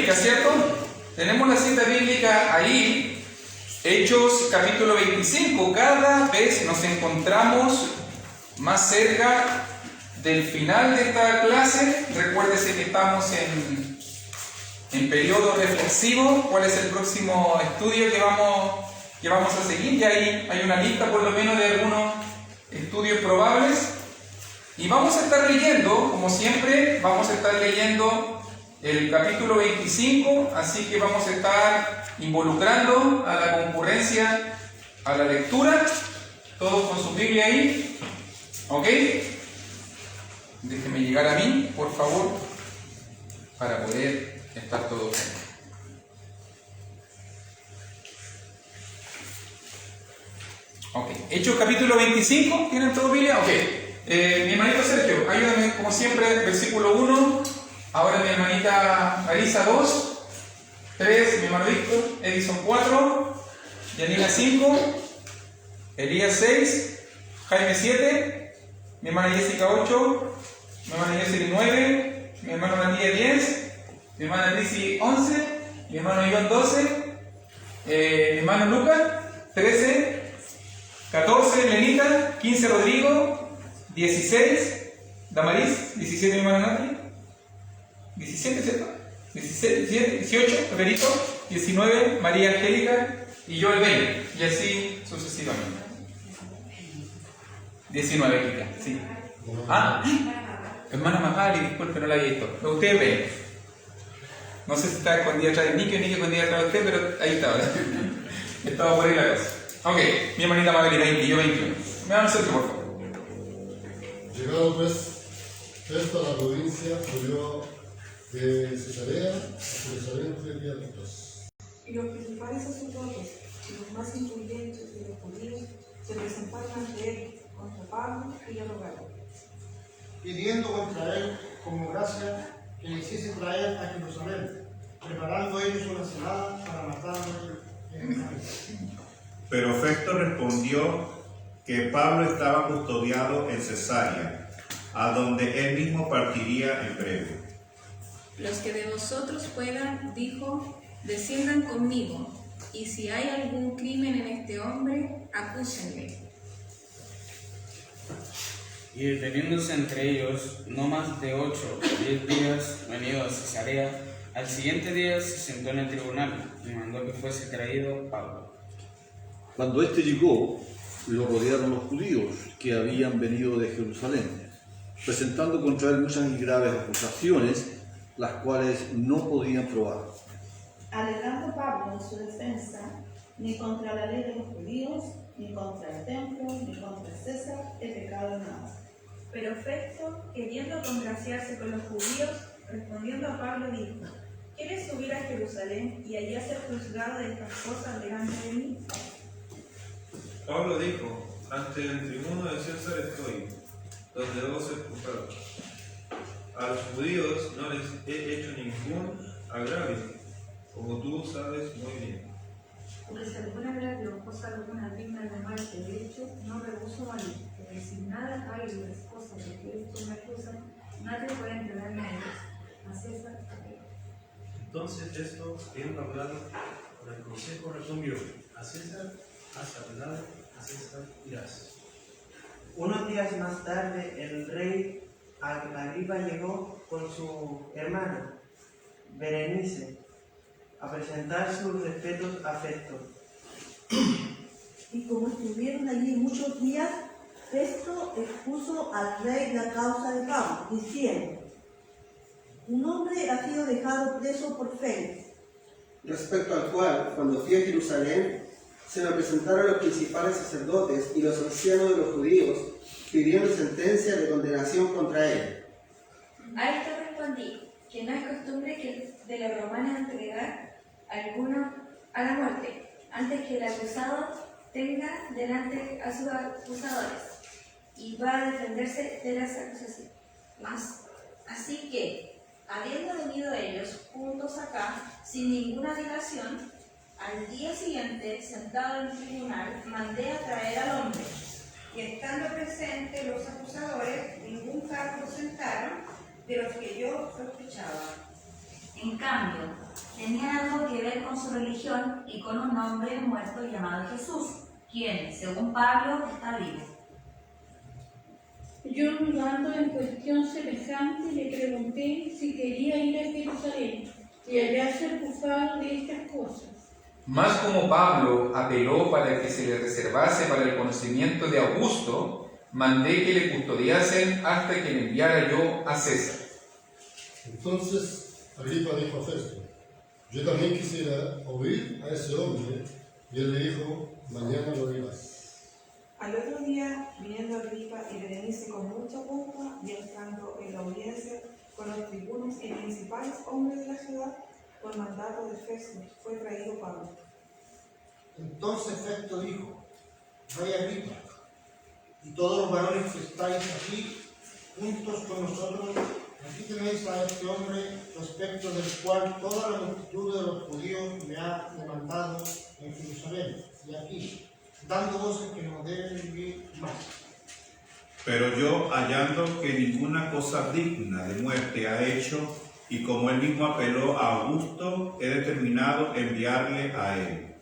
bíblica, ¿cierto? Tenemos la cita bíblica ahí, Hechos capítulo 25. Cada vez nos encontramos más cerca del final de esta clase. Recuérdese que estamos en periodo reflexivo. ¿Cuál es el próximo estudio que vamos a seguir? Ya hay una lista por lo menos de algunos estudios probables. Y vamos a estar leyendo, como siempre, vamos a estar leyendo el capítulo 25, así que vamos a estar involucrando a la concurrencia a la lectura, todos con su Biblia ahí, ¿ok? Déjenme llegar a mí, por favor, para poder estar todos bien. Ok, Hechos capítulo 25, ¿tienen todo Biblia? Ok. Mi hermanito Sergio, ayúdame como siempre, versículo 1. Ahora mi hermanita Arisa 2, 3, mi hermano Víctor, Edison 4, Yanina 5, Elías 6, Jaime 7, mi hermana Jessica 8, mi hermana Jessica 9, mi hermano Matías 10, mi hermana Lizzy 11, mi hermano Iván 12, mi hermano Lucas 13, 14, Lenita, 15, Rodrigo, 16, Damaris, 17, mi hermana Nati, 17, ¿cierto? 16, 17, 18, Roberito, 19, María Angélica y yo el 20, y así sucesivamente. 19, Kika, sí. Hermana Magali, disculpe, no la había visto. Pero ustedes ven. No sé si está escondida atrás de Nicky o Nicky escondida atrás de usted, pero ahí estaba. Estaba por ahí la cosa. Ok, mi hermanita Magali 20 y yo 21. Me van a hacer por favor. Llegado pues Festo a la provincia, volvió de Cesarea a Jerusalén 3 días después. Y los principales sacerdotes y los más influyentes de los judíos se presentaron ante él contra Pablo y le rogaron, pidiendo contra él como gracia que le hiciese traer a Jerusalén, preparando ellos una celada para matarlo en el camino. Pero Festo respondió que Pablo estaba custodiado en Cesarea, a donde él mismo partiría en breve. Los que de vosotros puedan, dijo, desciendan conmigo, y si hay algún crimen en este hombre, acúsenle. Y deteniéndose entre ellos no más de 8 o 10 días, venido a Cesarea, al siguiente día se sentó en el tribunal y mandó que fuese traído Pablo. Cuando éste llegó, lo rodearon los judíos que habían venido de Jerusalén, presentando contra él muchas y graves acusaciones, las cuales no podían probar. alegando Pablo en su defensa, ni contra la ley de los judíos, ni contra el templo, ni contra César he pecado en nada. Pero Festo, queriendo congraciarse con los judíos, respondiendo a Pablo dijo: ¿Quieres subir a Jerusalén y allá ser juzgado de estas cosas delante de mí? Pablo dijo: ante el tribuno de César estoy, donde debo ser juzgado. A los judíos no les he hecho ningún agravio, como tú sabes muy bien. Porque si algún agravio o cosa alguna digna de mal que he hecho, no rehuso valer, pero si nada hay de las cosas de que estos me acusan, nadie puede entregarme a ellos. A César, Entonces esto, habiendo hablado con el consejo, respondió: a César haz hablado, a César dirás. Unos días más tarde, el rey Agripa llegó con su hermana Berenice a presentar sus respetos a Festo. Y como estuvieron allí muchos días, Festo expuso al rey la causa de Pablo, diciendo: un hombre ha sido dejado preso por Félix, respecto al cual, cuando fui a Jerusalén, se me presentaron los principales sacerdotes y los ancianos de los judíos, pidiendo sentencia de condenación contra él. A esto respondí, que no es costumbre que de los romanos entregar a alguno a la muerte, antes que el acusado tenga delante a sus acusadores, y va a defenderse de las acusaciones. Así que, habiendo venido ellos juntos acá, sin ninguna dilación, al día siguiente, sentado en el tribunal, mandé a traer al hombre. Y estando presentes los acusadores, ningún cargo presentaron de los que yo sospechaba. En cambio, tenían algo que ver con su religión y con un hombre muerto llamado Jesús, quien, según Pablo, está vivo. Yo, dudando en cuestión semejante, le pregunté si quería ir a Jerusalén y allá ser juzgado de estas cosas. Mas como Pablo apeló para que se le reservase para el conocimiento de Augusto, mandé que le custodiasen hasta que le enviara yo a César. Entonces Agripa dijo a Festo: yo también quisiera oír a ese hombre. Y él le dijo: mañana lo dirás. Al otro día, viniendo Agripa y Berenice con mucha pompa y entrando en la audiencia con los tribunos y principales hombres de la ciudad, por mandato de Festo, fue traído Pablo. Entonces Festo dijo: Rey Agripa, y todos los varones que estáis aquí juntos con nosotros, aquí tenéis a este hombre respecto del cual toda la multitud de los judíos me ha demandado en Jerusalén y aquí, dando voces que no deben vivir más. Pero yo, hallando que ninguna cosa digna de muerte ha hecho, y como él mismo apeló a Augusto, he determinado enviarle a él.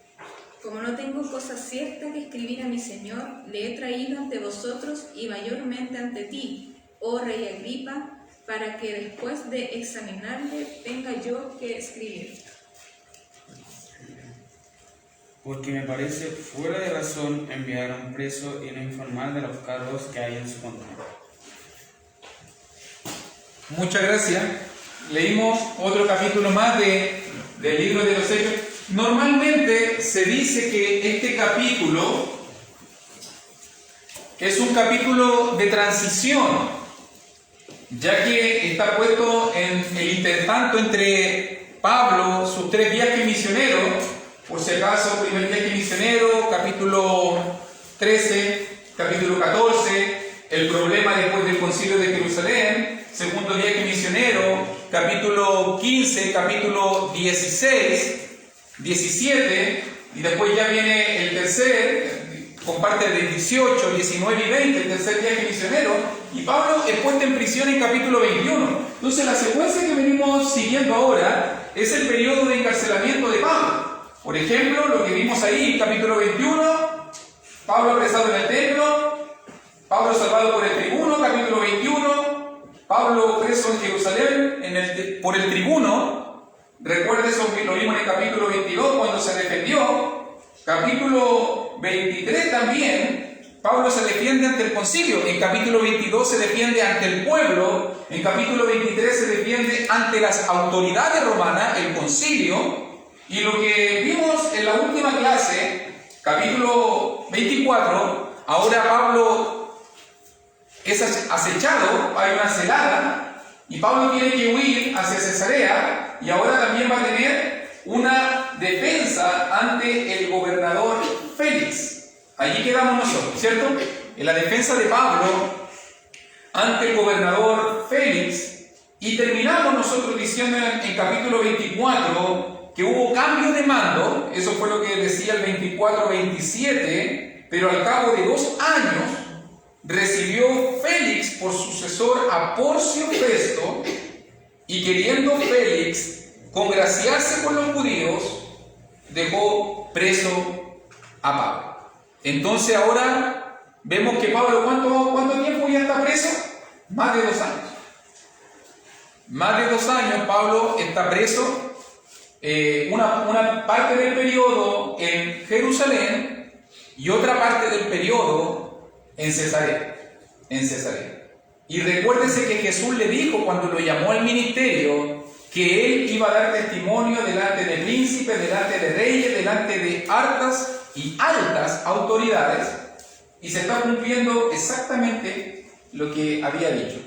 Como no tengo cosa cierta que escribir a mi Señor, le he traído ante vosotros y mayormente ante ti, oh Rey Agripa, para que después de examinarle tenga yo que escribir. Porque me parece fuera de razón enviar a un preso y no informar de los cargos que hay en su contra. Muchas gracias. Leímos otro capítulo más del libro de los Hechos. Normalmente se dice que este capítulo es un capítulo de transición, ya que está puesto en el intertanto entre Pablo, sus 3 viajes misioneros. Por si acaso, primer viaje misionero, capítulo 13, capítulo 14, el problema después del concilio de Jerusalén, segundo viaje misionero, capítulo 15, capítulo 16, 17, y después ya viene el tercer, comparte de 18, 19 y 20, el tercer viaje misionero, y Pablo es puesto en prisión en capítulo 21. Entonces la secuencia que venimos siguiendo ahora es el periodo de encarcelamiento de Pablo. Por ejemplo, lo que vimos ahí, capítulo 21, Pablo apresado en el templo, Pablo salvado por el tribuno, capítulo 21, Pablo preso en Jerusalén por el tribuno. Recuerda eso, lo vimos en el capítulo 22 cuando se defendió. Capítulo 23 también, Pablo se defiende ante el concilio. En capítulo 22 se defiende ante el pueblo. En capítulo 23 se defiende ante las autoridades romanas, el concilio. Y lo que vimos en la última clase, capítulo 24, ahora Pablo es acechado, hay una celada, y Pablo tiene que huir hacia Cesarea, y ahora también va a tener una defensa ante el gobernador Félix. Allí quedamos nosotros, ¿cierto? En la defensa de Pablo ante el gobernador Félix, y terminamos nosotros diciendo en capítulo 24, que hubo cambio de mando. Eso fue lo que decía el 24-27, pero al cabo de 2 años recibió Félix por sucesor a Porcio Festo, y queriendo Félix congraciarse con los judíos, dejó preso a Pablo. Entonces ahora vemos que Pablo, ¿cuánto tiempo ya está preso? Más de 2 años. Más de 2 años Pablo está preso. Una parte del periodo en Jerusalén y otra parte del periodo en Cesarea. Y recuérdese que Jesús le dijo cuando lo llamó al ministerio que él iba a dar testimonio delante de príncipes, delante de reyes, delante de hartas y altas autoridades, y se está cumpliendo exactamente lo que había dicho.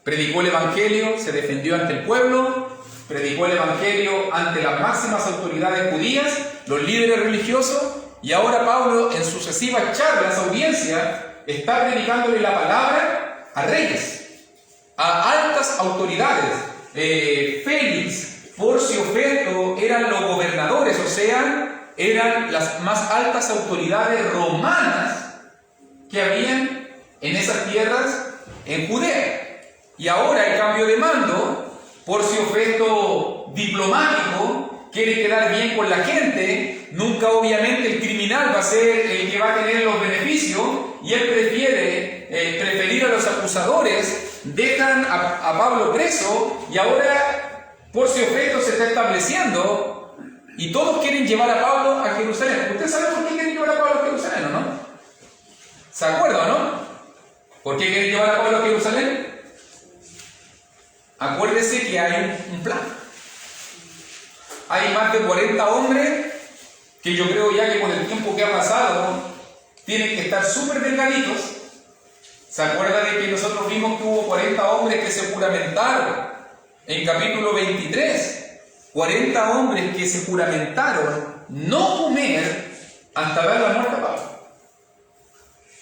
Predicó el Evangelio, se defendió ante el pueblo, predicó el Evangelio ante las máximas autoridades judías, los líderes religiosos, y ahora Pablo en sucesivas charlas, audiencias, está predicándole la palabra a reyes, a altas autoridades. Félix, Porcio Festo eran los gobernadores, o sea, eran las más altas autoridades romanas que habían en esas tierras en Judea. Y ahora el cambio de mando Porcio Festo diplomático, quiere quedar bien con la gente, nunca obviamente el criminal va a ser el que va a tener los beneficios, y él preferir a los acusadores, dejan a Pablo preso, y ahora Porcio Festo se está estableciendo, y todos quieren llevar a Pablo a Jerusalén. ¿Usted sabe por qué quieren llevar a Pablo a Jerusalén o no? ¿Se acuerda o no? ¿Por qué quieren llevar a Pablo a Jerusalén? Acuérdese que hay un plan. Hay más de 40 hombres que yo creo ya que con el tiempo que ha pasado tienen que estar súper delgaditos. ¿Se acuerda de que nosotros vimos que hubo 40 hombres que se juramentaron en capítulo 23? 40 hombres que se juramentaron no comer hasta dar la muerte a Pablo,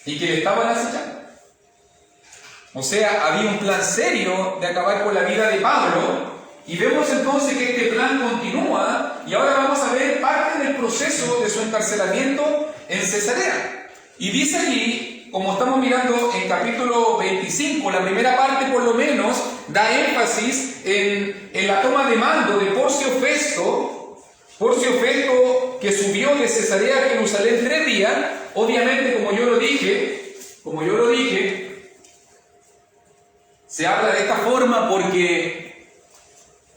y que le estaban acechando. O sea, había un plan serio de acabar con la vida de Pablo, y vemos entonces que este plan continúa, y ahora vamos a ver parte del proceso de su encarcelamiento en Cesarea. Y dice allí, como estamos mirando en capítulo 25, la primera parte por lo menos da énfasis en la toma de mando de Porcio Festo que subió de Cesarea a Jerusalén 3 días. Obviamente, como yo lo dije, se habla de esta forma porque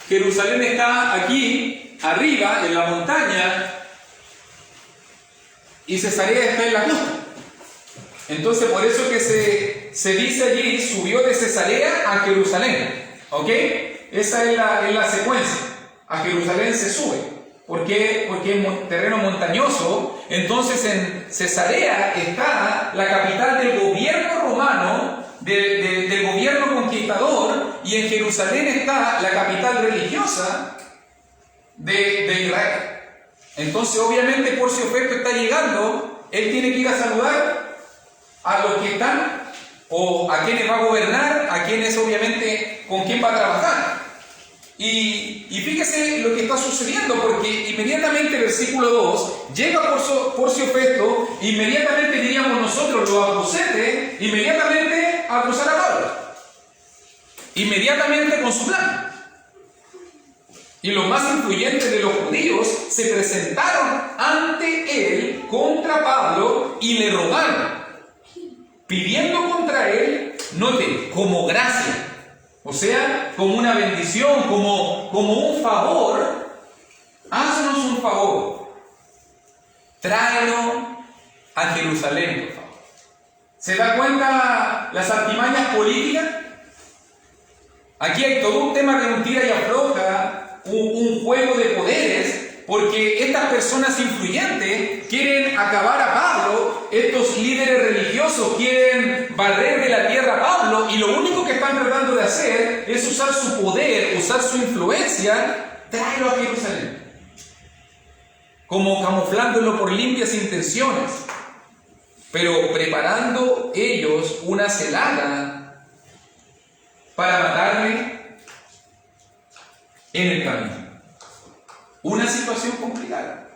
Jerusalén está aquí, arriba, en la montaña, y Cesarea está en la costa. Entonces, por eso que se dice allí, subió de Cesarea a Jerusalén. ¿Ok? Esa es la secuencia. A Jerusalén se sube. ¿Por qué? Porque es terreno montañoso. Entonces, en Cesarea está la capital del gobierno romano, del gobierno conquistador, y en Jerusalén está la capital religiosa de Israel. Entonces, obviamente, Porcio Festo está llegando, él tiene que ir a saludar a los que están, o a quienes va a gobernar, a quienes obviamente con quién va a trabajar. Y fíjese lo que está sucediendo, porque inmediatamente, versículo 2, llega Porcio Festo, inmediatamente diríamos nosotros, lo acusete, inmediatamente a acusar a Pablo, inmediatamente con su plan. Y los más influyentes de los judíos se presentaron ante él contra Pablo y le rogaron, pidiendo contra él, note, como gracia, o sea, como una bendición, como un favor. Haznos un favor, tráelo a Jerusalén, por favor. ¿Se da cuenta las artimañas políticas? Aquí hay todo un tema de un tira y afloja, un juego de poderes, porque estas personas influyentes quieren acabar a Pablo, estos líderes religiosos quieren barrer de la tierra a Pablo, y lo único que están tratando de hacer es usar su poder, usar su influencia, tráelo a Jerusalén, como camuflándolo por limpias intenciones, pero preparando ellos una celada para matarle en el camino. Una situación complicada.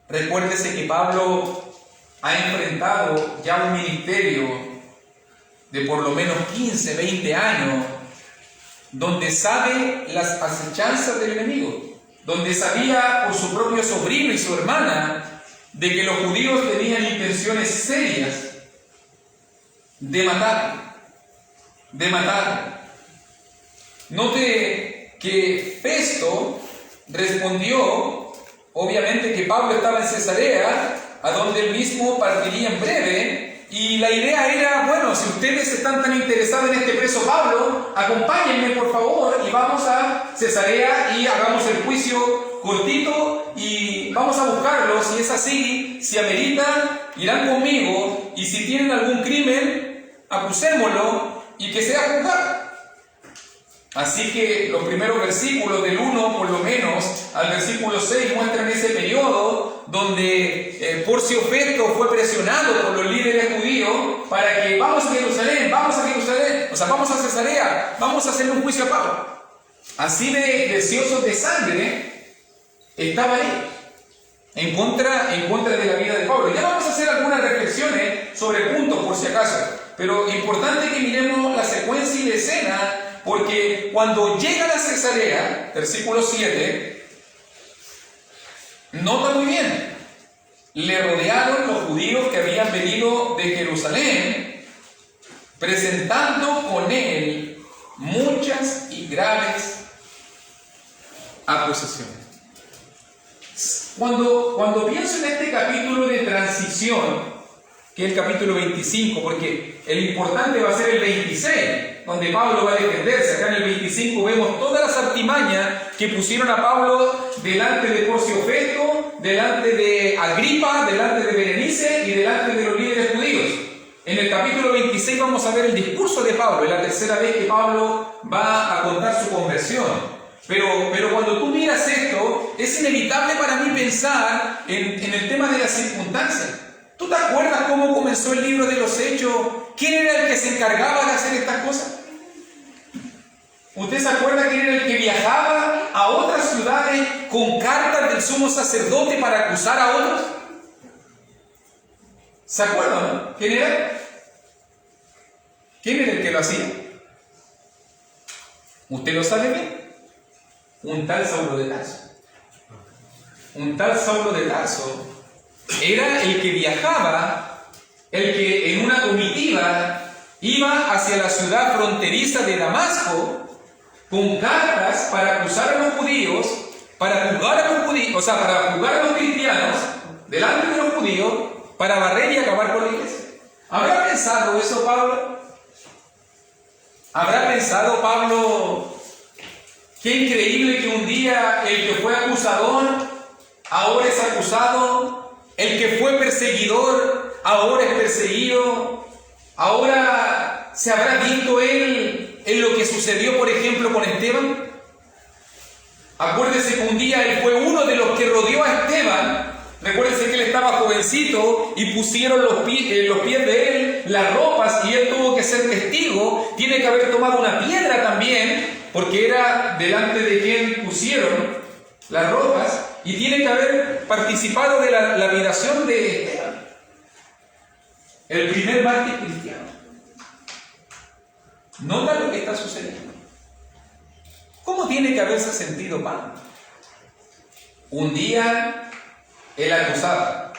Recuérdese que Pablo ha enfrentado ya un ministerio de por lo menos 15, 20 años, donde sabe las acechanzas del enemigo, donde sabía por su propio sobrino y su hermana de que los judíos tenían intenciones serias de matar. Note que Festo respondió, obviamente, que Pablo estaba en Cesarea, a donde él mismo partiría en breve, y la idea era, bueno, si ustedes están tan interesados en este preso Pablo, acompáñenme por favor y vamos a Cesarea y hagamos el juicio cortito y vamos a buscarlo. Si es así, si ameritan, irán conmigo, y si tienen algún crimen, acusémoslo y que sea juzgado. Así que los primeros versículos del 1 por lo menos al versículo 6 muestran ese periodo donde Porcio Festo fue presionado por los líderes judíos para que vamos a Jerusalén, o sea, vamos a Cesarea, vamos a hacerle un juicio a Pablo. Así de deseosos de sangre estaba ahí, en contra de la vida de Pablo. Ya vamos a hacer algunas reflexiones sobre puntos por si acaso, pero importante que miremos la secuencia y la escena porque cuando llega a la Cesarea, versículo 7, nota muy bien, le rodearon los judíos que habían venido de Jerusalén, presentando con él muchas y graves acusaciones. Cuando pienso en este capítulo de transición, que es el capítulo 25, porque el importante va a ser el 26, donde Pablo va a defenderse. Acá en el 25 vemos todas las artimañas que pusieron a Pablo delante de Porcio Festo, delante de Agripa, delante de Berenice y delante de los líderes judíos. En el capítulo 26 vamos a ver el discurso de Pablo, es la tercera vez que Pablo va a contar su conversión. Pero cuando tú miras esto, es inevitable para mí pensar en el tema de las circunstancias. ¿Tú te acuerdas cómo comenzó el libro de los Hechos? ¿Quién era el que se encargaba de hacer estas cosas? ¿Usted se acuerda quién era el que viajaba a otras ciudades con cartas del sumo sacerdote para acusar a otros? ¿Se acuerdan, no? ¿Quién era? ¿Quién era el que lo hacía? ¿Usted lo sabe bien? Un tal Saulo de Tarso. Un tal Saulo de Tarso era el que viajaba, el que en una comitiva iba hacia la ciudad fronteriza de Damasco con cartas para acusar a los judíos, para juzgar a los judíos, o sea, para juzgar a los cristianos delante de los judíos, para barrer y acabar con la iglesia. ¿Habrá pensado eso Pablo? ¿Habrá pensado Pablo? Qué increíble que un día el que fue acusador ahora es acusado, el que fue perseguidor ahora es perseguido. Ahora se habrá visto él en lo que sucedió, por ejemplo, con Esteban. Acuérdense que un día él fue uno de los que rodeó a Esteban. Recuérdense que él estaba jovencito y pusieron los pies de él, las ropas, y él tuvo que ser testigo. Tiene que haber tomado una piedra también, porque era delante de quien pusieron las ropas, y tiene que haber participado de la lapidación de Esteban, el primer mártir cristiano. Nota lo que está sucediendo. ¿Cómo tiene que haberse sentido Pablo? Un día él acusaba,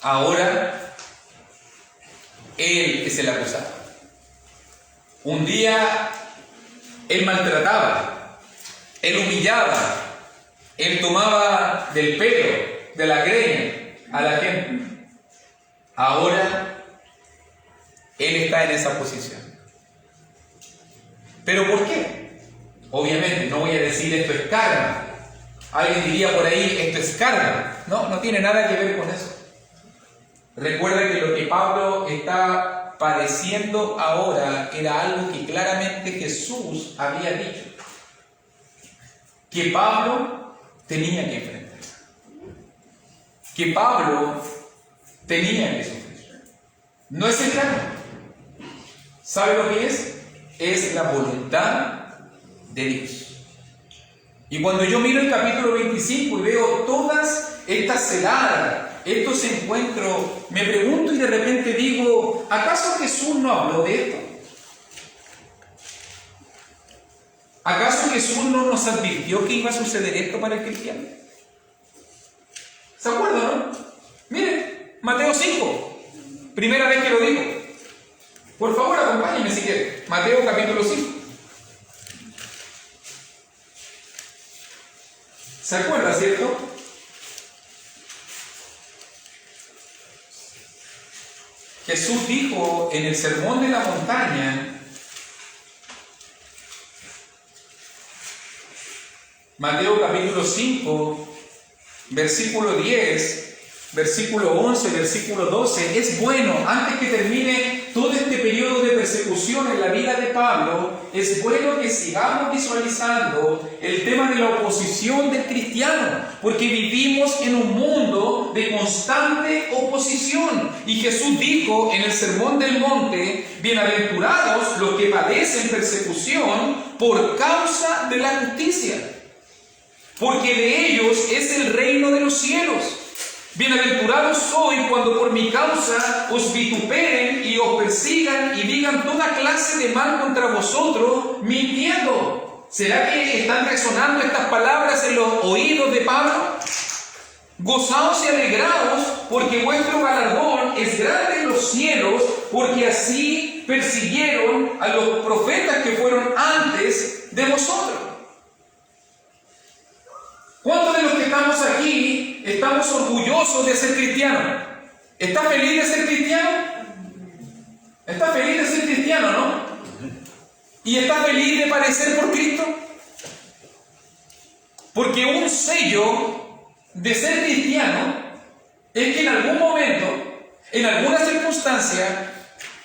ahora él es el acusado. Un día él maltrataba, él humillaba, él tomaba del pelo, de la greña a la gente. Ahora él está en esa posición. ¿Pero por qué? Obviamente no voy a decir esto es karma. Alguien diría por ahí, esto es karma. No tiene nada que ver con eso. Recuerda que lo que Pablo está padeciendo ahora era algo que claramente Jesús había dicho, que Pablo tenía que enfrentar, que Pablo tenía que sufrir. No es el karma. ¿Sabe lo que es? Es la voluntad de Dios. Y cuando yo miro el capítulo 25 y veo todas estas celadas, estos encuentros, me pregunto y de repente digo, ¿acaso Jesús no habló de esto? ¿Acaso Jesús no nos advirtió que iba a suceder esto para el cristiano? ¿Se acuerdan, no? Miren, Mateo 5, primera vez que lo digo. Por favor, acompáñenme si quieren. Mateo capítulo 5. ¿Se acuerda, cierto? Jesús dijo en el Sermón de la Montaña, Mateo capítulo 5, versículo 10, versículo 11, versículo 12, es bueno, antes que termine todo este periodo de persecución en la vida de Pablo, es bueno que sigamos visualizando el tema de la oposición del cristiano, porque vivimos en un mundo de constante oposición. Y Jesús dijo en el Sermón del Monte, bienaventurados los que padecen persecución por causa de la justicia, porque de ellos es el reino de los cielos. Bienaventurados sois cuando por mi causa os vituperen y os persigan y digan toda clase de mal contra vosotros, mintiendo. ¿Será que están resonando estas palabras en los oídos de Pablo? Gozaos y alegraos, porque vuestro galardón es grande en los cielos, porque así persiguieron a los profetas que fueron antes de vosotros. ¿Cuántos de los que estamos aquí estamos orgullosos de ser cristianos? ¿Está feliz de ser cristiano? ¿Está feliz de ser cristiano, no? ¿Y está feliz de padecer por Cristo? Porque un sello de ser cristiano es que en algún momento, en alguna circunstancia,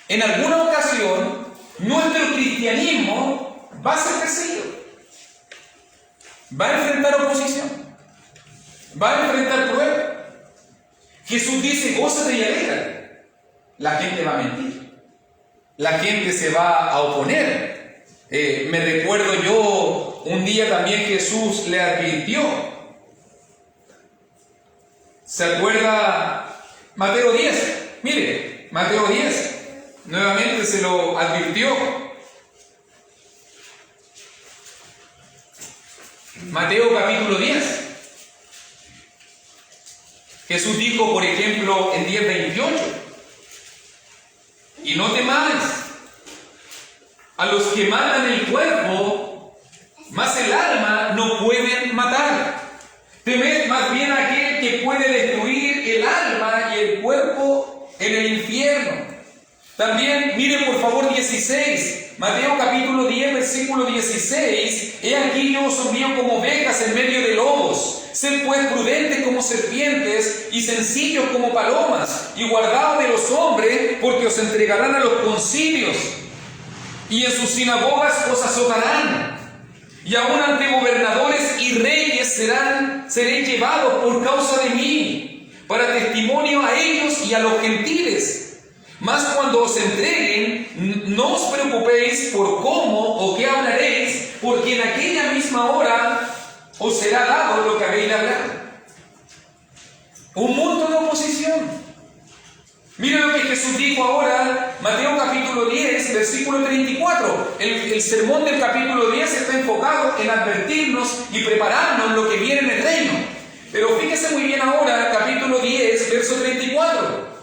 en alguna ocasión, nuestro cristianismo va a ser perseguido. Va a enfrentar oposición. Va a enfrentar pruebas. Jesús dice, gózate y alegra. La gente va a mentir. La gente se va a oponer. Me recuerdo yo, un día también Jesús le advirtió. ¿Se acuerda? Mateo 10. Mire, Mateo 10. Nuevamente se lo advirtió. Mateo capítulo 10. Jesús dijo, por ejemplo, en 10:28, y no temáis a los que matan el cuerpo, mas el alma no pueden matar. Temed más bien a aquel que puede destruir el alma y el cuerpo en el infierno. También, miren por favor 16, Mateo capítulo 10, versículo 16, he aquí yo os envío como ovejas en medio de lobos. Sed pues prudentes como serpientes y sencillos como palomas, y guardaos de los hombres, porque os entregarán a los concilios, y en sus sinagogas os azotarán, y aun ante gobernadores y reyes seréis llevados por causa de mí, para testimonio a ellos y a los gentiles. Mas cuando os entreguen, no os preocupéis por cómo o qué hablaréis, porque en aquella misma hora os será dado lo que habéis de hablar. Un montón de oposición. Miren lo que Jesús dijo ahora, Mateo capítulo 10, versículo 34. El sermón del capítulo 10 está enfocado en advertirnos y prepararnos lo que viene en el reino. Pero fíjese muy bien ahora, capítulo 10, verso 34.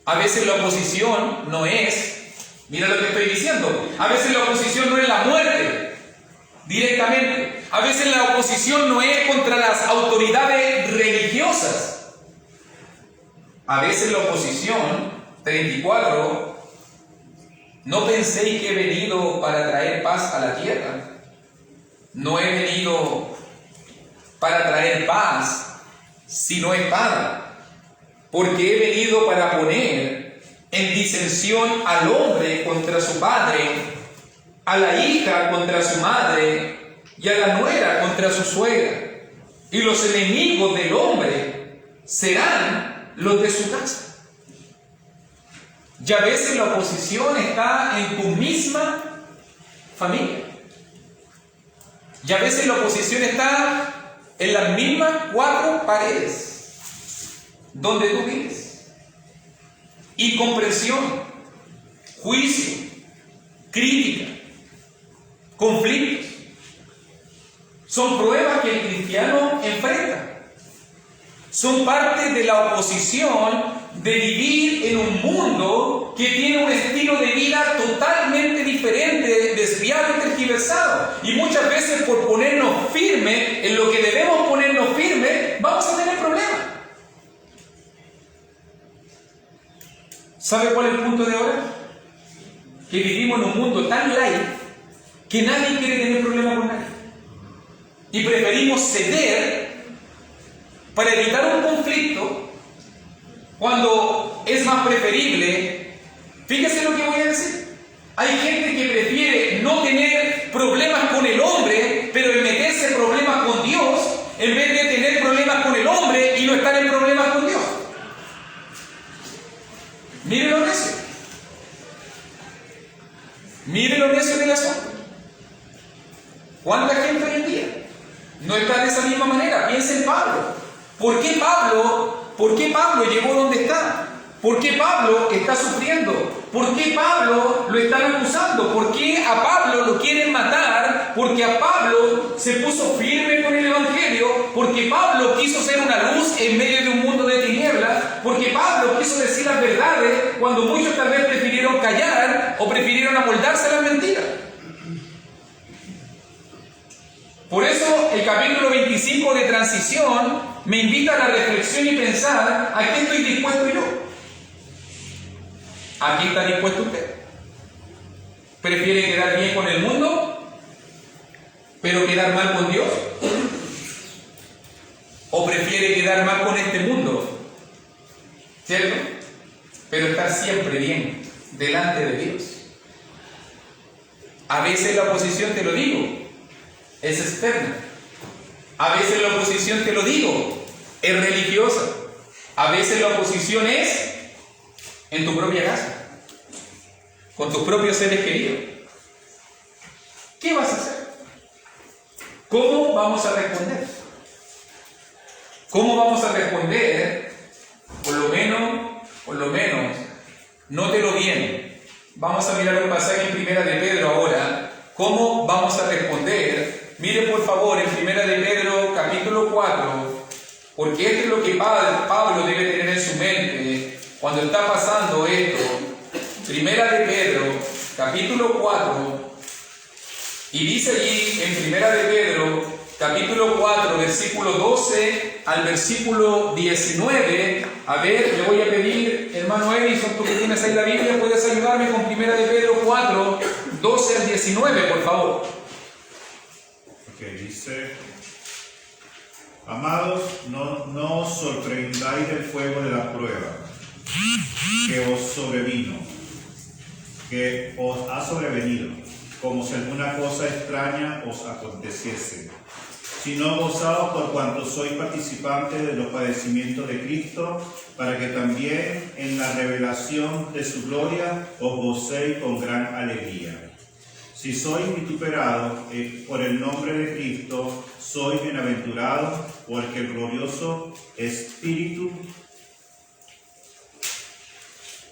A veces la oposición no es, mira lo que estoy diciendo, a veces la oposición no es la muerte directamente, a veces la oposición no es contra las autoridades religiosas, a veces la oposición, 34, no penséis que he venido para traer paz a la tierra, no he venido para traer paz, sino espada. Porque he venido para poner en disensión al hombre contra su padre, a la hija contra su madre y a la nuera contra su suegra. Y los enemigos del hombre serán los de su casa. Y a veces la oposición está en tu misma familia. Y a veces la oposición está en las mismas 4 paredes donde tú vives. Incomprensión, juicio, crítica, conflictos. Son pruebas que el cristiano enfrenta. Son parte de la oposición de vivir en un mundo que tiene un estilo de vida totalmente diferente, desviado y tergiversado. Y muchas veces por ponernos firmes en lo que debemos ponernos firmes, vamos a tener problemas. ¿Sabe cuál es el punto de ahora? Que vivimos en un mundo tan light que nadie quiere tener problemas con nadie. Y preferimos ceder para evitar un conflicto cuando es más preferible. Fíjese lo que voy a decir. Hay gente que prefiere no tener problemas con el hombre, pero en meterse en problemas con Dios, en vez de tener problemas con el hombre y no estar en problemas con Dios. Mire lo necio. Mire lo necio del asunto. ¿Cuánta gente hoy en día no está de esa misma manera? Piensa en Pablo. ¿Por qué Pablo llegó donde está? ¿Por qué Pablo está sufriendo? ¿Por qué Pablo lo están acusando? ¿Por qué a Pablo lo quieren matar? Porque a Pablo se puso firme con el Evangelio, porque Pablo quiso ser una luz en medio de un mundo de tinieblas, porque Pablo quiso decir las verdades cuando muchos tal vez prefirieron callar o prefirieron amoldarse a las mentiras. Por eso el capítulo 25 de Transición me invita a la reflexión y pensar: ¿a qué estoy dispuesto yo? ¿A qué está dispuesto usted? ¿Prefiere quedar bien con el mundo, pero quedar mal con Dios? ¿O prefiere quedar mal con este mundo, ¿cierto? Pero estar siempre bien delante de Dios? A veces la oposición, te lo digo, es externa. A veces la oposición, te lo digo, es religiosa. A veces la oposición es en tu propia casa, con tus propios seres queridos. ¿Qué vas a hacer? ¿Cómo vamos a responder? ¿Cómo vamos a responder? Por lo menos, nótelo bien. Vamos a mirar un pasaje en Primera de Pedro ahora. ¿Cómo vamos a responder? Mire por favor en Primera de Pedro capítulo 4, porque esto es lo que Pablo debe tener en su mente cuando está pasando esto. Primera de Pedro capítulo 4, y dice allí en Primera de Pedro capítulo 4 versículo 12 al versículo 19. A ver, le voy a pedir, hermano Edison, tú que tienes ahí la Biblia, ¿puedes ayudarme con Primera de Pedro 4, 12 al 19, por favor? Ok, dice: amados, no os sorprendáis del fuego de la prueba que os sobrevino, que os ha sobrevenido, como si alguna cosa extraña os aconteciese, sino gozaos por cuanto sois participantes de los padecimientos de Cristo, para que también en la revelación de su gloria os gocéis con gran alegría. Si sois vituperados por el nombre de Cristo, sois bienaventurados, porque el glorioso Espíritu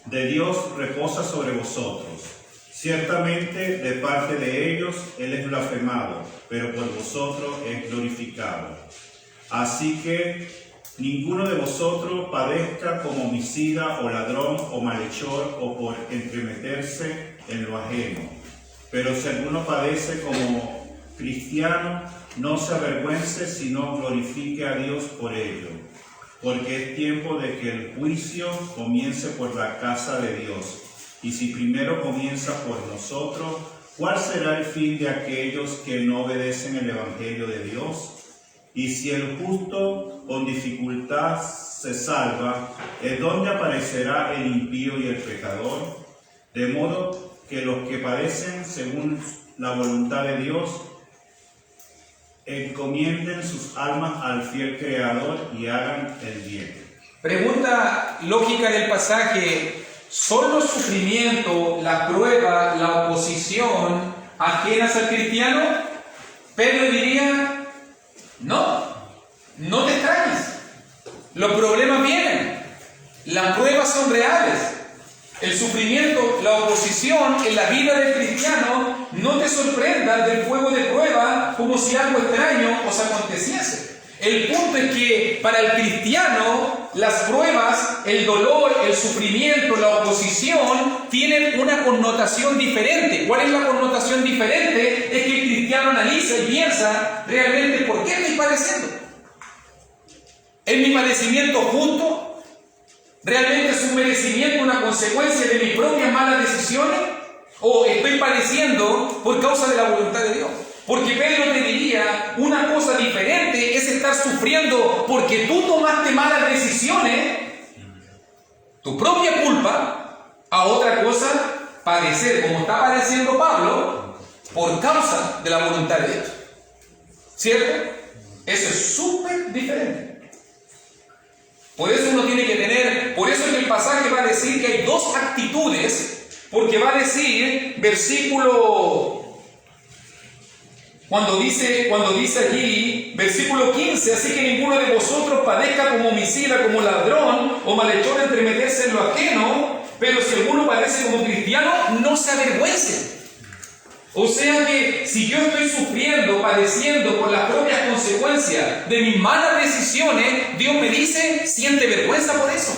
de Dios reposa sobre vosotros. Ciertamente de parte de ellos Él es blasfemado, pero por vosotros es glorificado. Así que ninguno de vosotros padezca como homicida o ladrón o malhechor o por entremeterse en lo ajeno. Pero si alguno padece como cristiano, no se avergüence, sino glorifique a Dios por ello. Porque es tiempo de que el juicio comience por la casa de Dios. Y si primero comienza por nosotros, ¿cuál será el fin de aquellos que no obedecen el Evangelio de Dios? Y si el justo con dificultad se salva, ¿es donde aparecerá el impío y el pecador? De modo que los que padecen según la voluntad de Dios encomienden sus almas al fiel Creador y hagan el bien. Pregunta lógica del pasaje: ¿son los sufrimientos, la prueba, la oposición ajenas al cristiano? Pedro diría: no te extrañes, los problemas vienen, las pruebas son reales. El sufrimiento, la oposición en la vida del cristiano, no te sorprenda del fuego de prueba como si algo extraño os aconteciese. El punto es que para el cristiano las pruebas, el dolor, el sufrimiento, la oposición tienen una connotación diferente. ¿Cuál es la connotación diferente? Es que el cristiano analiza y piensa realmente: ¿por qué estoy padeciendo? ¿Es mi padecimiento justo? ¿Realmente es un merecimiento, una consecuencia de mis propias malas decisiones? ¿O estoy padeciendo por causa de la voluntad de Dios? Porque Pedro te diría: una cosa diferente es estar sufriendo porque tú tomaste malas decisiones, tu propia culpa, a otra cosa, padecer, como está padeciendo Pablo, por causa de la voluntad de Dios. ¿Cierto? Eso es súper diferente. Por eso uno tiene que tener, por eso es que el pasaje va a decir que hay dos actitudes, porque va a decir, versículo, cuando dice allí, versículo 15, 15, así que ninguno de vosotros padezca como homicida, como ladrón o malhechor entre meterse en lo ajeno, pero si alguno padece como cristiano, no se avergüence. O sea que si yo estoy sufriendo, padeciendo por las propias consecuencias de mis malas decisiones, Dios me dice, siente vergüenza por eso.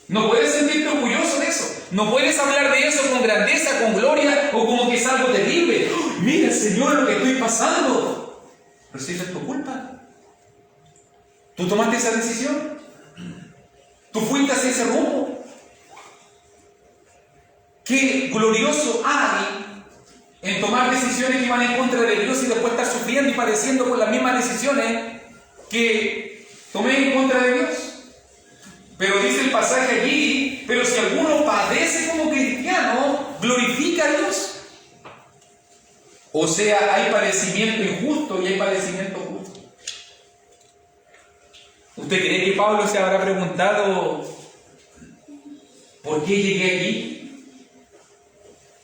No puedes sentirte orgulloso de eso. No puedes hablar de eso con grandeza, con gloria o como que es algo terrible. ¡Oh, mira, Señor, lo que estoy pasando! Pero si eso es tu culpa. ¿Tú tomaste esa decisión? ¿Tú fuiste hacia ese rumbo? Qué glorioso hay en tomar decisiones que van en contra de Dios y después estar sufriendo y padeciendo por las mismas decisiones que tomé en contra de Dios. Pero dice el pasaje allí, pero si alguno padece como cristiano, glorifica a Dios. O sea, hay padecimiento injusto y hay padecimiento justo. ¿Usted cree que Pablo se habrá preguntado por qué llegué aquí?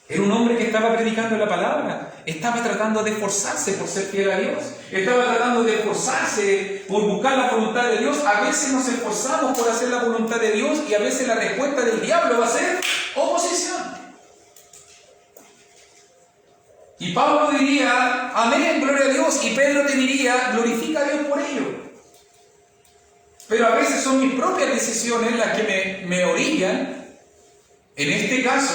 Era un hombre que estaba predicando la palabra, estaba tratando de esforzarse por ser fiel a Dios, estaba tratando de esforzarse por buscar la voluntad de Dios. A veces nos esforzamos por hacer la voluntad de Dios y a veces la respuesta del diablo va a ser oposición. Y Pablo diría, amén, gloria a Dios, y Pedro te diría, glorifica a Dios por ello. Pero a veces son mis propias decisiones las que me orillan, en este caso,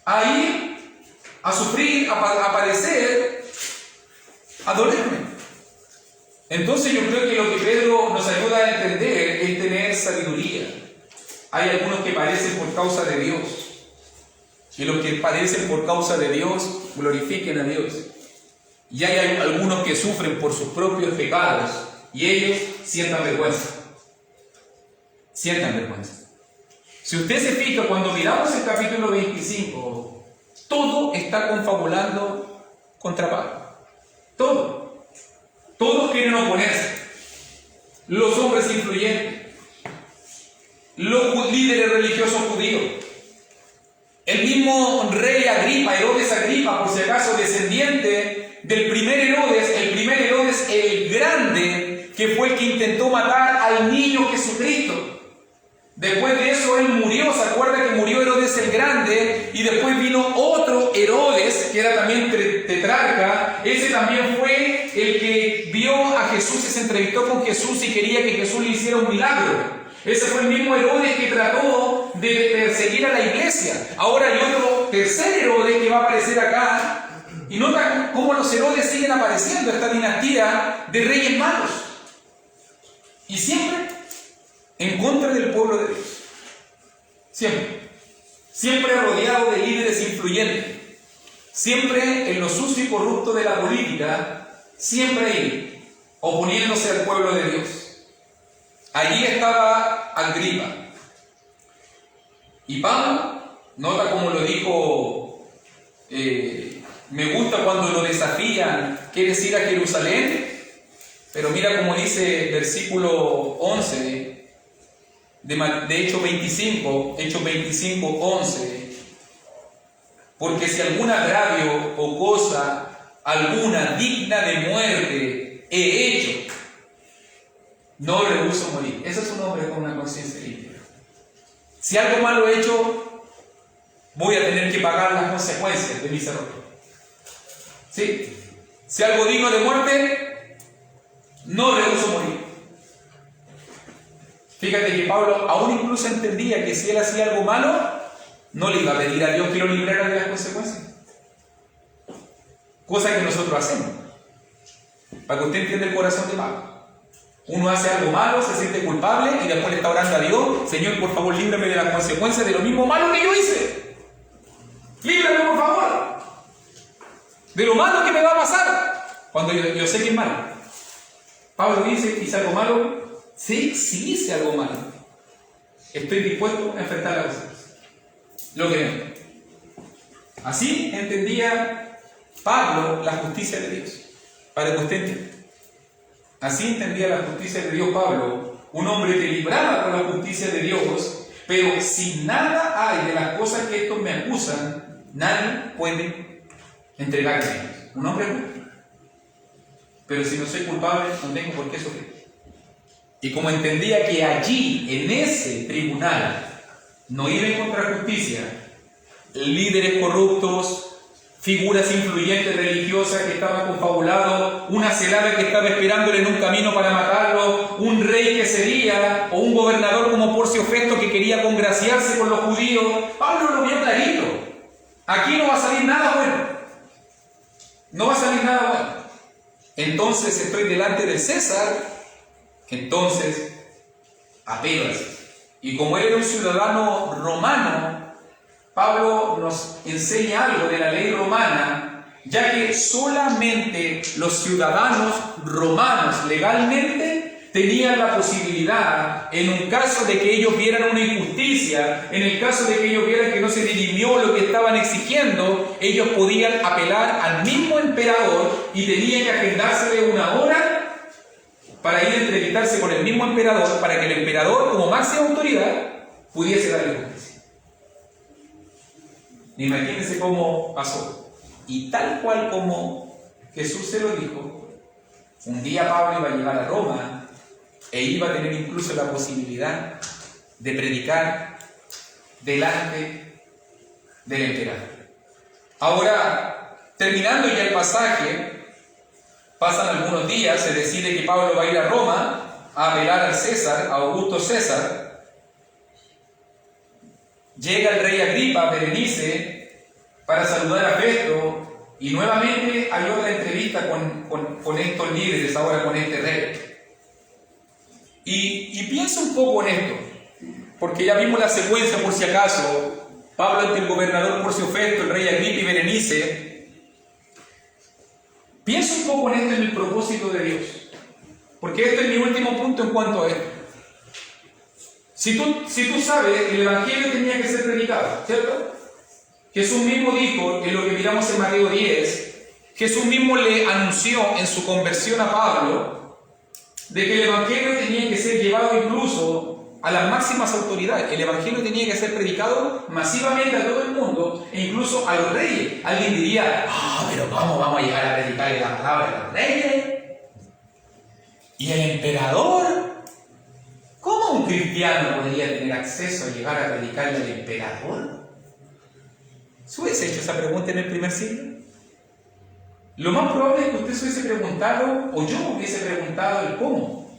a ir, a sufrir, a padecer, a dolerme. Entonces yo creo que lo que Pedro nos ayuda a entender es tener sabiduría. Hay algunos que padecen por causa de Dios. Y los que padecen por causa de Dios, glorifiquen a Dios. Y hay algunos que sufren por sus propios pecados y ellos sientan vergüenza. Sientan vergüenza. Si usted se fija, cuando miramos el capítulo 25, todo está confabulando contra Pablo. Todo. Todos quieren oponerse. Los hombres influyentes, los líderes religiosos judíos, el mismo rey Agripa, Herodes Agripa, por si acaso descendiente del primer Herodes, el grande, que fue el que intentó matar al niño Jesucristo. Después de eso él murió, ¿se acuerda que murió Herodes el Grande? Y después vino otro Herodes, que era también tetrarca. Ese también fue el que vio a Jesús y se entrevistó con Jesús y quería que Jesús le hiciera un milagro. Ese fue el mismo Herodes que trató de perseguir a la iglesia. Ahora hay otro tercer Herodes que va a aparecer acá. Y nota cómo los Herodes siguen apareciendo, esta dinastía de reyes malos. Y siempre en contra del pueblo de Dios. Siempre rodeado de líderes influyentes. Siempre en lo sucio y corrupto de la política. Siempre ahí, oponiéndose al pueblo de Dios. Allí estaba Agripa. Y Pablo, nota como lo dijo, me gusta cuando lo desafían, ¿quieres ir a Jerusalén? Pero mira como dice versículo 11 de Hechos 25, 11. Porque si algún agravio o cosa alguna digna de muerte he hecho, no rehuso morir. Ese es un hombre con una conciencia limpia. Si algo malo he hecho, voy a tener que pagar las consecuencias de mis errores. ¿Sí? Si algo digno de muerte, no rehuso morir. Fíjate que Pablo aún incluso entendía que si él hacía algo malo, no le iba a pedir a Dios que lo librara de las consecuencias. Cosa que nosotros hacemos. Para que usted entienda el corazón de Pablo. Uno hace algo malo, se siente culpable y después le está orando a Dios: Señor, por favor, líbrame de las consecuencias de lo mismo malo que yo hice. Líbrame, por favor, de lo malo que me va a pasar cuando yo sé que es malo. Pablo dice: ¿hice algo malo? Sí hice algo malo. Estoy dispuesto a enfrentar las cosas. Lo que no. Así entendía Pablo la justicia de Dios. Para que usted entienda. Así entendía la justicia de Dios Pablo, un hombre que libraba con la justicia de Dios, pero si nada hay de las cosas que estos me acusan, nadie puede entregarme a ellos. Un hombre justo. pero si no soy culpable, no tengo por qué sufrir. Y como entendía que allí, en ese tribunal, no iba a encontrar justicia, líderes corruptos, figuras influyentes religiosas que estaban confabulados, una celada que estaba esperándole en un camino para matarlo, un rey que sería, o un gobernador como Porcio Festo que quería congraciarse con los judíos, Pablo lo vio clarito. Aquí no va a salir nada bueno. No va a salir nada bueno. Entonces estoy delante del César, entonces apélas. Y como él era un ciudadano romano, Pablo nos enseña algo de la ley romana, ya que solamente los ciudadanos romanos legalmente tenían la posibilidad, en un caso de que ellos vieran una injusticia, en el caso de que ellos vieran que no se dirimió lo que estaban exigiendo, ellos podían apelar al mismo emperador y tenían que agendársele una hora para ir a entrevistarse con el mismo emperador, para que el emperador, como máxima autoridad, pudiese darle justicia. Imagínense cómo pasó. Y tal cual como Jesús se lo dijo, un día Pablo iba a llegar a Roma e iba a tener incluso la posibilidad de predicar delante del emperador. Ahora, terminando ya el pasaje, pasan algunos días, se decide que Pablo va a ir a Roma a apelar al César, a Augusto César. Llega el rey Agripa, Berenice, para saludar a Festo, y nuevamente hay otra entrevista con estos líderes, ahora con este rey. Y piensa un poco en esto, porque ya vimos la secuencia por si acaso. Pablo ante el gobernador Porcio Festo, el rey Agripa y Berenice. Piensa un poco en esto, en el propósito de Dios, porque este es mi último punto en cuanto a esto. Si tú sabes, el Evangelio tenía que ser predicado, ¿cierto? Jesús mismo dijo, en lo que miramos en Mateo 10, Jesús mismo le anunció en su conversión a Pablo de que el Evangelio tenía que ser llevado incluso a las máximas autoridades. El Evangelio tenía que ser predicado masivamente a todo el mundo e incluso a los reyes. Alguien diría, pero ¿cómo vamos a llegar a predicarle la palabra a los reyes? ¿Y el emperador? ¿Cómo un cristiano podría tener acceso a llegar a predicarle al emperador? ¿Se hubiese hecho esa pregunta en el primer siglo? Lo más probable es que usted se hubiese preguntado, o yo me hubiese preguntado, el cómo.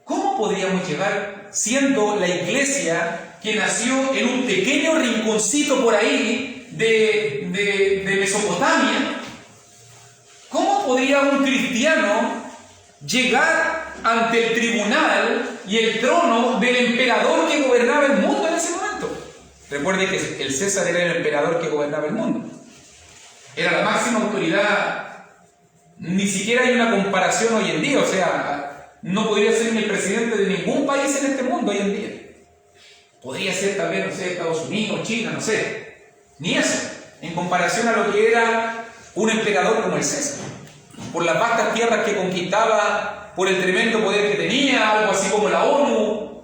¿Cómo podríamos llegar siendo la iglesia que nació en un pequeño rinconcito por ahí de Mesopotamia? ¿Cómo podría un cristiano llegar ante el tribunal y el trono del emperador que gobernaba el mundo en ese momento? Recuerde que el César era el emperador que gobernaba el mundo. Era la máxima autoridad. Ni siquiera hay una comparación hoy en día. O sea, no podría ser ni el presidente de ningún país en este mundo hoy en día. Podría ser también, no sé, Estados Unidos, China, no sé. Ni eso, en comparación a lo que era un emperador como el César. Por las vastas tierras que conquistaba, por el tremendo poder que tenía, algo así como la ONU,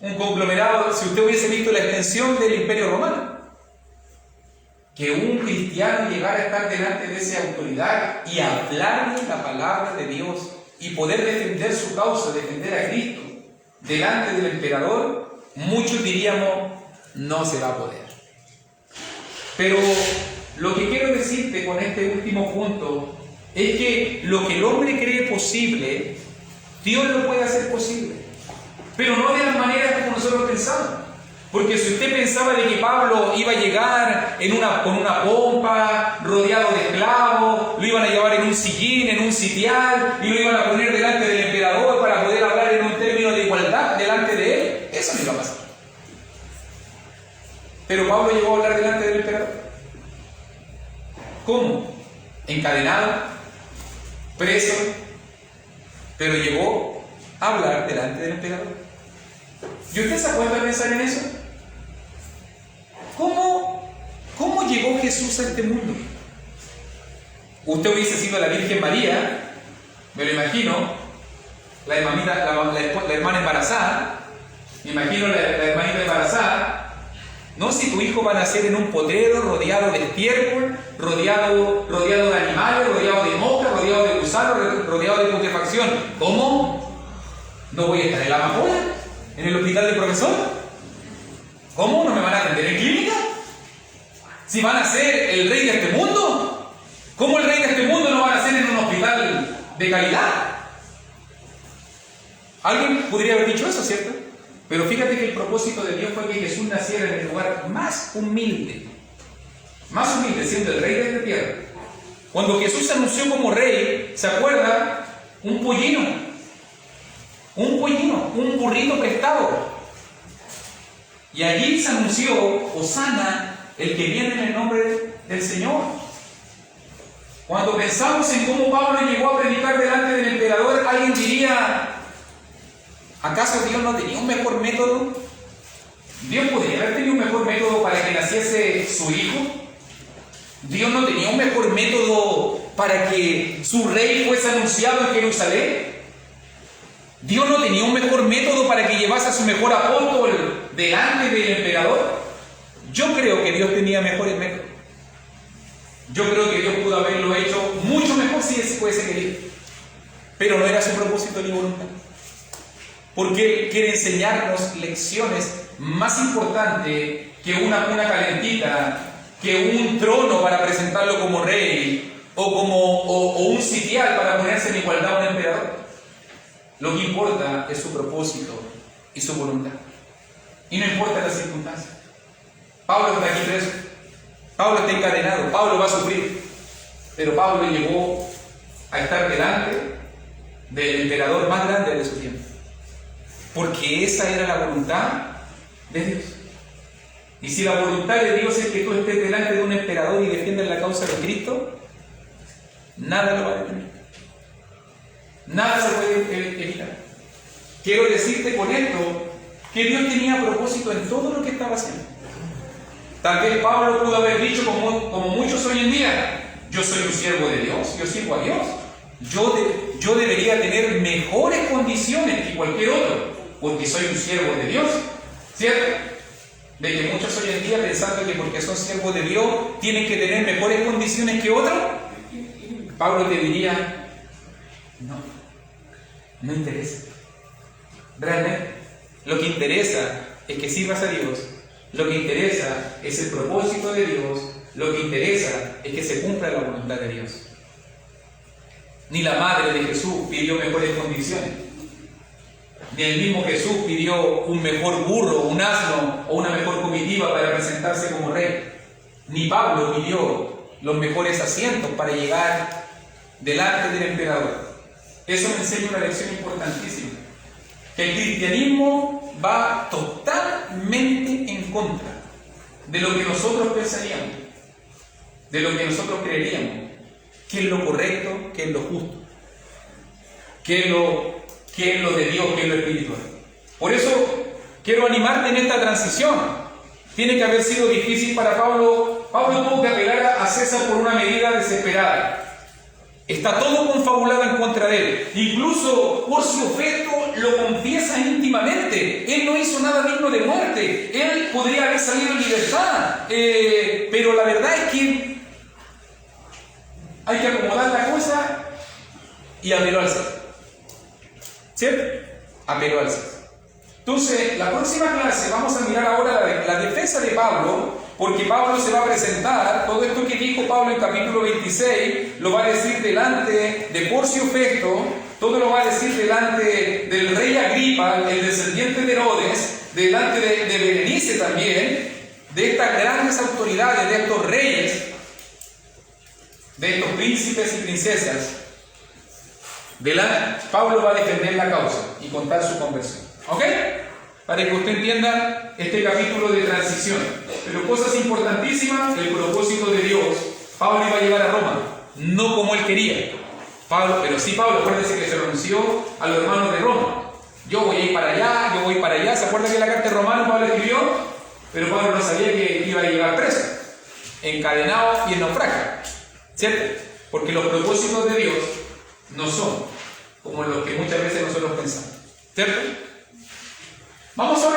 un conglomerado. Si usted hubiese visto la extensión del Imperio Romano, que un cristiano llegara a estar delante de esa autoridad y hablarle la palabra de Dios y poder defender su causa, defender a Cristo delante del emperador, muchos diríamos, no se va a poder. Pero lo que quiero decirte con este último punto es que lo que el hombre cree posible, Dios lo puede hacer posible, pero no de las maneras como nosotros pensamos. Porque si usted pensaba de que Pablo iba a llegar con una pompa, rodeado de esclavos, lo iban a llevar en un sillín, en un sitial, y lo iban a poner delante del emperador para poder hablar en un término de igualdad delante de él, eso no iba a pasar. Pero Pablo llegó a hablar delante del emperador. ¿Cómo? Encadenado, preso, pero llegó a hablar delante del emperador. ¿Y usted se ha puesto a pensar en eso? ¿Cómo llegó Jesús a este mundo? Usted hubiese sido la Virgen María, me lo imagino, la hermana embarazada, me imagino la hermanita embarazada. No, si tu hijo va a nacer en un potrero, rodeado de estiércol, rodeado de animales, rodeado de moscas, rodeado de gusanos. gusano rodeado de putrefacción. ¿Cómo? ¿No voy a estar en la amapola? ¿En el hospital del profesor? ¿Cómo? ¿No me van a atender en clínica? Si van a ser el rey de este mundo, ¿cómo el rey de este mundo no van a ser en un hospital de calidad? Alguien podría haber dicho eso, ¿cierto? Pero fíjate que el propósito de Dios fue que Jesús naciera en el lugar más humilde, siendo el rey de esta tierra. Cuando Jesús se anunció como rey, ¿se acuerda? Un pollino, un burrito prestado. Y allí se anunció, Hosana, el que viene en el nombre del Señor. Cuando pensamos en cómo Pablo llegó a predicar delante del emperador, alguien diría, ¿acaso Dios no tenía un mejor método? ¿Dios podría haber tenido un mejor método para que naciese su hijo? ¿Dios no tenía un mejor método para que su rey fuese anunciado en Jerusalén? ¿Dios no tenía un mejor método para que llevase a su mejor apóstol delante del emperador? Yo creo que Dios tenía mejores métodos. Yo creo que Dios pudo haberlo hecho mucho mejor si ese fuese querido. Pero no era su propósito ni voluntad. Porque Él quiere enseñarnos lecciones más importantes que una cuna calentita, que un trono para presentarlo como rey, o un sitial para ponerse en igualdad a un emperador. Lo que importa es su propósito y su voluntad. Y no importa las circunstancias. Pablo está aquí preso. Pablo está encadenado. Pablo va a sufrir. Pero Pablo llegó a estar delante del emperador más grande de su tiempo. Porque esa era la voluntad de Dios. Y si la voluntad de Dios es que tú estés delante de un emperador y defiendas la causa de Cristo, nada lo va a detener. Nada se puede evitar. Quiero decirte con esto que Dios tenía propósito en todo lo que estaba haciendo. Tal vez Pablo pudo haber dicho, como muchos hoy en día, yo soy un siervo de Dios, yo sirvo a Dios. Yo debería tener mejores condiciones que cualquier otro, porque soy un siervo de Dios. ¿Cierto? De que muchos hoy en día, pensando que porque son siervos de Dios, tienen que tener mejores condiciones que otros. Pablo te diría, no interesa. Realmente, lo que interesa es que sirvas a Dios. Lo que interesa es el propósito de Dios. Lo que interesa es que se cumpla la voluntad de Dios. Ni la madre de Jesús pidió mejores condiciones. Ni el mismo Jesús pidió un mejor burro, un asno o una mejor comitiva para presentarse como rey. Ni Pablo pidió los mejores asientos para llegar delante del emperador. Eso me enseña una lección importantísima. Que el cristianismo va totalmente en contra de lo que nosotros pensaríamos, de lo que nosotros creeríamos, que es lo correcto, que es lo justo, que es lo de Dios, que es lo espiritual. Por eso quiero animarte en esta transición. Tiene que haber sido difícil para Pablo. Pablo tuvo que apelar a César por una medida desesperada. Está todo confabulado en contra de él. Incluso Porcio Festo lo confiesa íntimamente. Él no hizo nada digno de muerte. Él podría haber salido en libertad. Pero la verdad es que hay que acomodar la cosa y apeló al César. ¿Cierto? Apeló al César. Entonces, la próxima clase vamos a mirar ahora la defensa de Pablo. Porque Pablo se va a presentar, todo esto que dijo Pablo en capítulo 26, lo va a decir delante de Porcio Festo, todo lo va a decir delante del rey Agripa, el descendiente de Herodes, delante de Berenice también, de estas grandes autoridades, de estos reyes, de estos príncipes y princesas. Pablo va a defender la causa y contar su conversión. ¿Ok? Para que usted entienda este capítulo de transición. Pero cosas importantísimas, el propósito de Dios. Pablo iba a llegar a Roma, no como él quería. Pero sí Pablo, acuérdese que se renunció a los hermanos de Roma. Yo voy a ir para allá, yo voy para allá. ¿Se acuerda que la carta de Romanos Pablo escribió? Pero Pablo no sabía que iba a llegar preso, encadenado y en naufragio. ¿Cierto? Porque los propósitos de Dios no son como los que muchas veces nosotros pensamos. ¿Cierto? Vamos ahora